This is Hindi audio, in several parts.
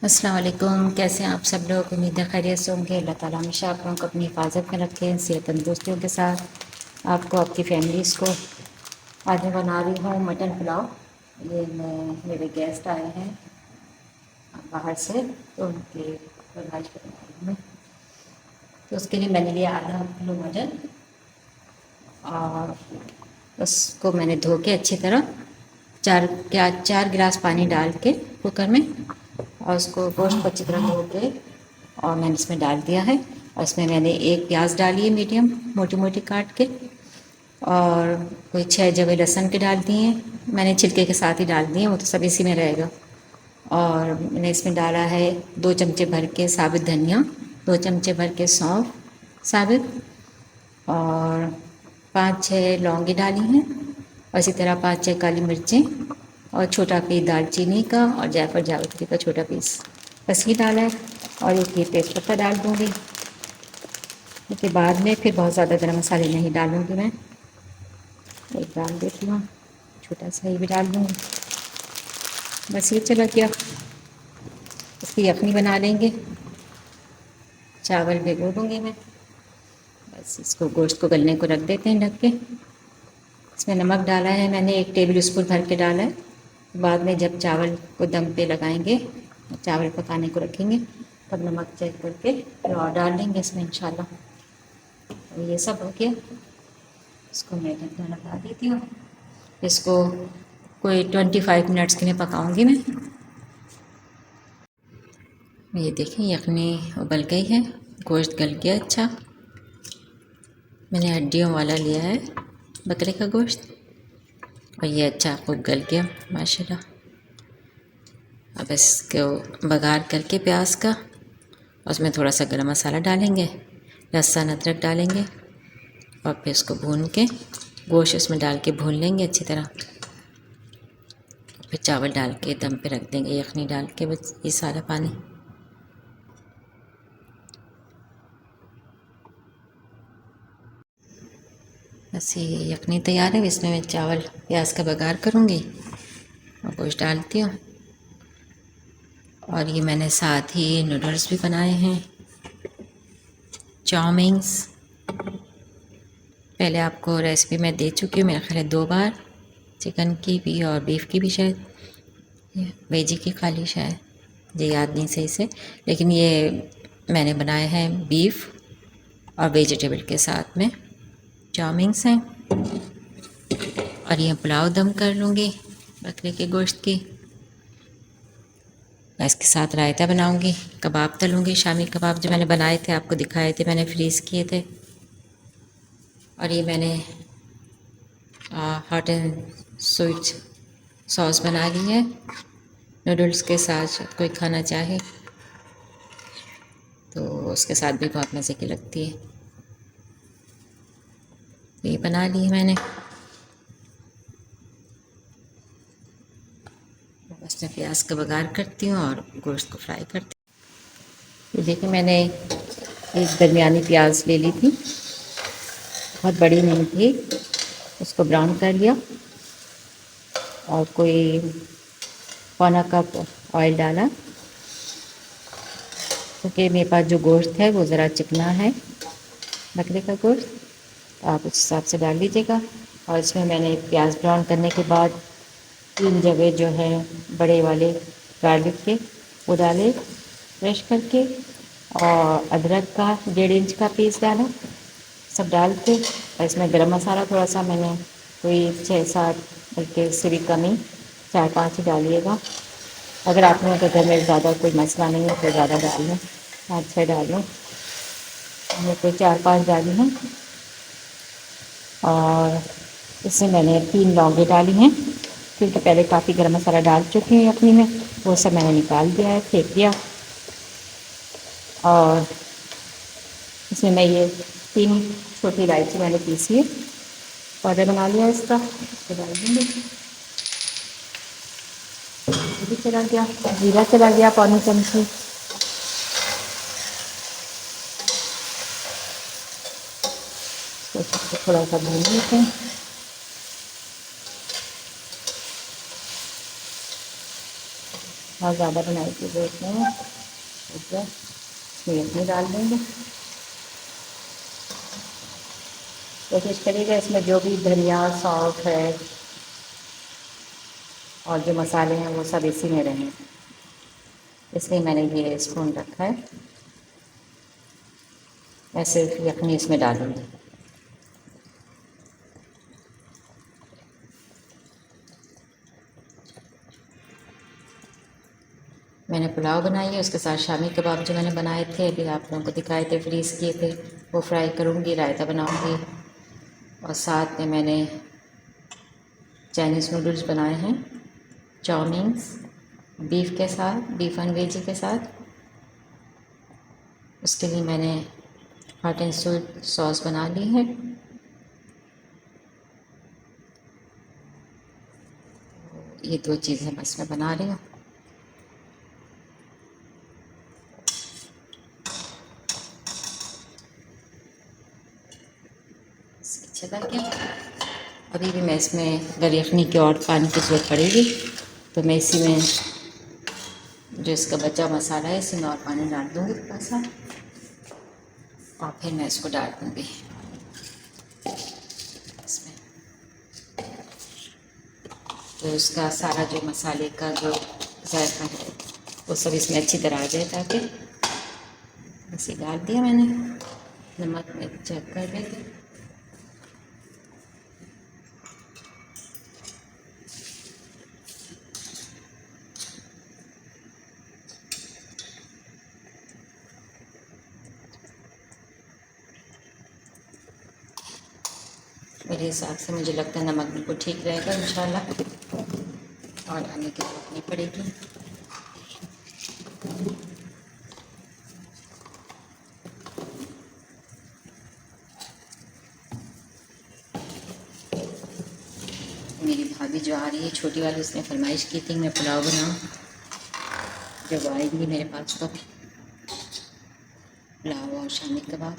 अस्सलाम वालेकुम। कैसे हैं आप सब लोग? उम्मीद है खैरियत से होंगे। अल्लाह ताला हमेशा आप लोगों को अपनी हिफाजत में रखें, सेहत तंदुरुस्तियों के साथ आपको, आपकी फैमिलीज़ को। आज मैं बना रही हूँ मटन पुलाव। ये मेरे गेस्ट आए हैं बाहर से, तो उनके फरमाइश पर बना रही हूँ मैं। तो उसके लिए मैंने लिया आधा किलो मटन, और उसको मैंने धो के अच्छी तरह 4 गिलास पानी डाल के कुकर में, और उसको गोश्त को अच्छी तरह धो के और मैंने इसमें डाल दिया है। और इसमें मैंने एक प्याज डाली है मीडियम मोटी मोटी काट के, और कोई 6 जवे लहसुन के डाल दिए हैं। मैंने छिलके के साथ ही डाल दिए हैं, वो तो सब इसी में रहेगा। और मैंने इसमें डाला है 2 चमचे भर के साबुत धनिया, 2 चमचे भर के सौंफ साबित, और 5-6 लौंगी डाली हैं, और इसी तरह 5-6 काली मिर्चें, और छोटा पीस दालचीनी का और जायफल जावित्री का छोटा पीस, बस ये डाला है। और एक ये तेज़पत्ता डाल दूँगी। उसके बाद में फिर बहुत ज़्यादा गरम मसाले नहीं डालूँगी मैं, एक डाल देती हूँ, छोटा सा ये भी डाल दूँगी। बस ये चला गया। इसकी यखनी बना लेंगे। चावल भिगो दूँगी मैं। बस इसको गोश्त को गलने को रख देते हैं ढक के। इसमें नमक डाला है मैंने 1 टेबल स्पून भर के डाला है। बाद में जब चावल को दम पे लगाएंगे, चावल पकाने को रखेंगे, तब नमक चेक करके फिर और डाल देंगे इसमें इंशाल्लाह। और ये सब हो गया। इसको मैं ढक्कन लगा देती हूँ। इसको कोई 25 मिनट्स के लिए पकाऊंगी मैं। ये देखें यखनी उबल गई है, गोश्त गल गया अच्छा। मैंने हड्डियों वाला लिया है बकरे का गोश्त, और ये अच्छा खूब गल गया माशाल्लाह। अब इसको बघार करके प्याज का, उसमें थोड़ा सा गरम मसाला डालेंगे, लहसुन अदरक डालेंगे, और फिर इसको भून के गोश्त इसमें डाल के भून लेंगे अच्छी तरह। फिर चावल डाल के दम पे रख देंगे, यखनी डाल के, बस ये सारा पानी। बस ये यखनी तैयार है। इसमें मैं चावल प्याज का बघार करूँगी और गोश्त डालती हूँ। और ये मैंने साथ ही नूडल्स भी बनाए हैं, चाउमीन्स। पहले आपको रेसिपी मैं दे चुकी हूँ मेरा ख्याल है 2 बार, चिकन की भी और बीफ की भी, शायद वेजी की खाली, शायद मुझे याद नहीं सही से। लेकिन ये मैंने बनाए हैं बीफ और वेजिटेबल के साथ में चाउमीन्स हैं। और ये पुलाव दम कर लूँगी बकरे के गोश्त की। इसके साथ रायता बनाऊँगी, कबाब तलूँगी, शामी कबाब जो मैंने बनाए थे आपको दिखाए थे, मैंने फ्रीज़ किए थे। और ये मैंने हॉट एंड स्वीट सॉस बना ली है नूडल्स के साथ। कोई खाना चाहे तो उसके साथ भी बहुत मज़े की लगती है। तो ये बना ली है मैंने। बस मैं प्याज का बघार करती हूँ और गोश्त को फ्राई करती हूँ। ये देखिए मैंने एक दरमियानी प्याज ले ली थी, बहुत बड़ी नहीं थी। उसको ब्राउन कर लिया और कोई 1/4 कप ऑयल डाला, क्योंकि मेरे पास जो गोश्त है वो ज़रा चिकना है बकरे का गोश्त, तो आप उस हिसाब से डाल लीजिएगा। और इसमें मैंने प्याज ब्राउन करने के बाद 3 जवे जो है बड़े वाले गार्लिक के वो डाले क्रश करके, और अदरक का 1.5 इंच का पीस डाला, सब डाल के। और इसमें गरम मसाला थोड़ा सा मैंने कोई 6-7, बल्कि इससे भी कम ही 4-5 ही डालिएगा। अगर आप लोगों के घर में ज़्यादा कोई मसला नहीं है तो ज़्यादा डाल लें, 5-6 डाल लें। मैंने कोई 4-5 डाली हैं। और इसमें मैंने 3 लौंगे डाली हैं, क्योंकि पहले काफ़ी गरम मसाला डाल चुके हैं अपनी में, वो सब मैंने निकाल दिया है, फेंक दिया। और इसमें मैं ये 3 छोटी इलायची मैंने पीसी है, पाउडर बना लिया इसका, इसको डाल देंगे। ये भी चला गया, जीरा चला गया 1/4 चमची। तो थोड़ा सा भून लेते हैं। और ज़्यादा बनाई की जरूरत नहीं है। ठीक है, इसमें यखनी डाल देंगे। कोशिश करिएगा इसमें जो भी धनिया सौंफ है और जो मसाले हैं वो सब इसी में रहें, इसलिए मैंने ये स्पून रखा है। मैं सिर्फ यखनी इसमें डालूँगी। मैंने पुलाव बनाई है, उसके साथ शामी कबाब जो मैंने बनाए थे अभी आप लोगों को दिखाए थे, फ्रीज़ किए थे, वो फ्राई करूँगी, रायता बनाऊँगी। और साथ में मैंने चाइनीज़ नूडल्स बनाए हैं, चाउमीन्स बीफ के साथ, बीफ एंड वेजी के साथ। उसके लिए मैंने हॉट एंड स्वीट सॉस बना ली है। ये दो चीज़ें बस मैं बना रही हूँ। अच्छा करके अभी भी मैं इसमें अगर यखनी की और पानी की ज़रूरत पड़ेगी तो मैं इसी में जो इसका बचा मसाला है इसी में और पानी डाल दूँगी थोड़ा सा, और फिर मैं इसको डाल दूँगी इसमें। तो उसका सारा जो मसाले का जो जायका है वो सब इसमें अच्छी तरह आ जाए, ताकि इसे डाल दिया मैंने। नमक में चेक कर लेते। मेरे हिसाब से मुझे लगता है नमक बिल्कुल ठीक रहेगा इंशाल्लाह, और आने की जरूरत नहीं पड़ेगी। मेरी भाभी जो आ रही है छोटी वाली, उसने फरमाइश की थी मैं पुलाव बनाऊँ। जब आएंगी मेरे पास तो पुलाव और शामी कबाब,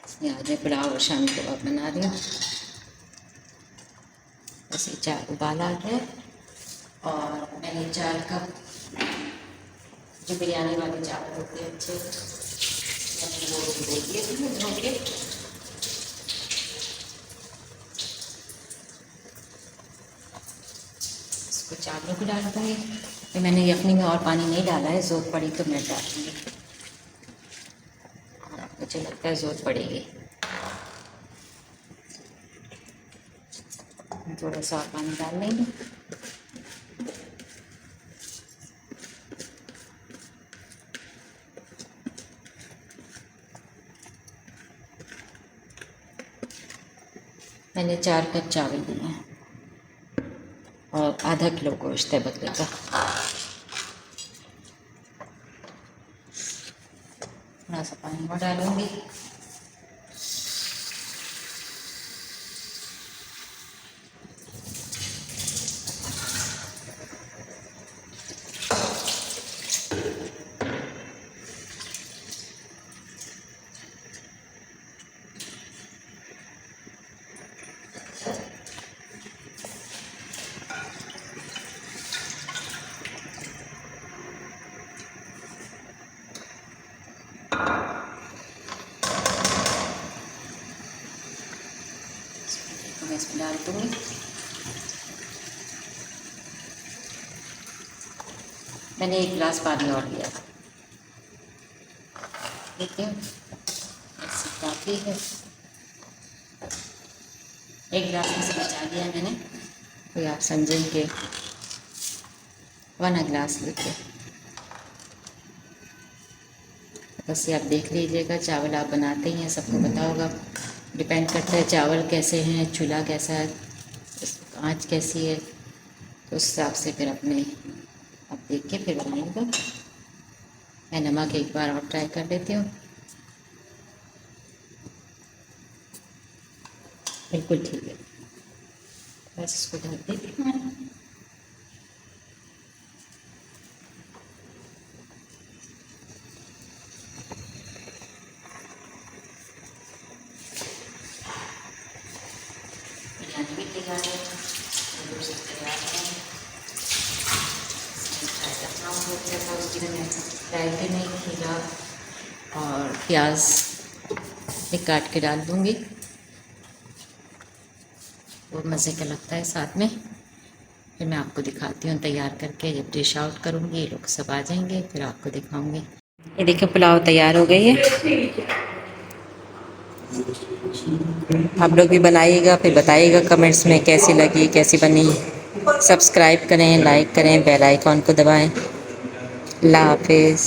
इसलिए आज मैं पुलाव और शामी कबाब बना रही हूँ। ऐसे 4 उबाल आ गए और मैंने 4 कप जो बिरयानी वाले चावल होते हैं अच्छे, मैंने वो भिगो दिए थे धो के। इसको चावलों को डाल दूँगी। तो मैंने यखनी में और पानी नहीं डाला है, ज़रूरत पड़ी तो मैं डाल दूँगी, मुझे लगता है ज़रूरत पड़ेगी। थोड़ा सा और पानी डाल लेंगे। मैंने 4 कप चावल लिए हैं और आधा किलो गोश्त है बकरे का। थोड़ा सा पानी और डालूंगी। मैं इसमें डाल दूँगी। मैंने 1 गिलास पानी और लिया, देखिए ऐसे काफ़ी है। 1 गिलास में से बचा दिया मैंने, तो आप समझेंगे 1 गिलास लेके। बस ये आप देख लीजिएगा, चावल आप बनाते ही हैं, सबको पता होगा। डिपेंड करता है चावल कैसे हैं, चूल्हा कैसा है, आँच कैसी है, तो उस हिसाब से फिर अपने आप देख के फिर बनाइएगा। मैं नमक एक बार और ट्राई कर लेती हूँ। बिल्कुल ठीक है, बस इसको ढक देती हूँ। बिरयानी भी तैयार है, तैयार है। मैं रायते में खीरा और प्याज भी काट के डाल दूँगी, वो मज़े का लगता है साथ में। फिर मैं आपको दिखाती हूँ तैयार करके, जब डिश आउट करूँगी ये लोग सब आ जाएंगे फिर आपको दिखाऊँगी। ये देखिए पुलाव तैयार हो गई है। आप लोग भी बनाइएगा, फिर बताइएगा कमेंट्स में कैसी लगी, कैसी बनी। सब्सक्राइब करें, लाइक करें, बेल आइकॉन को दबाएं। अल्लाह हाफिज़।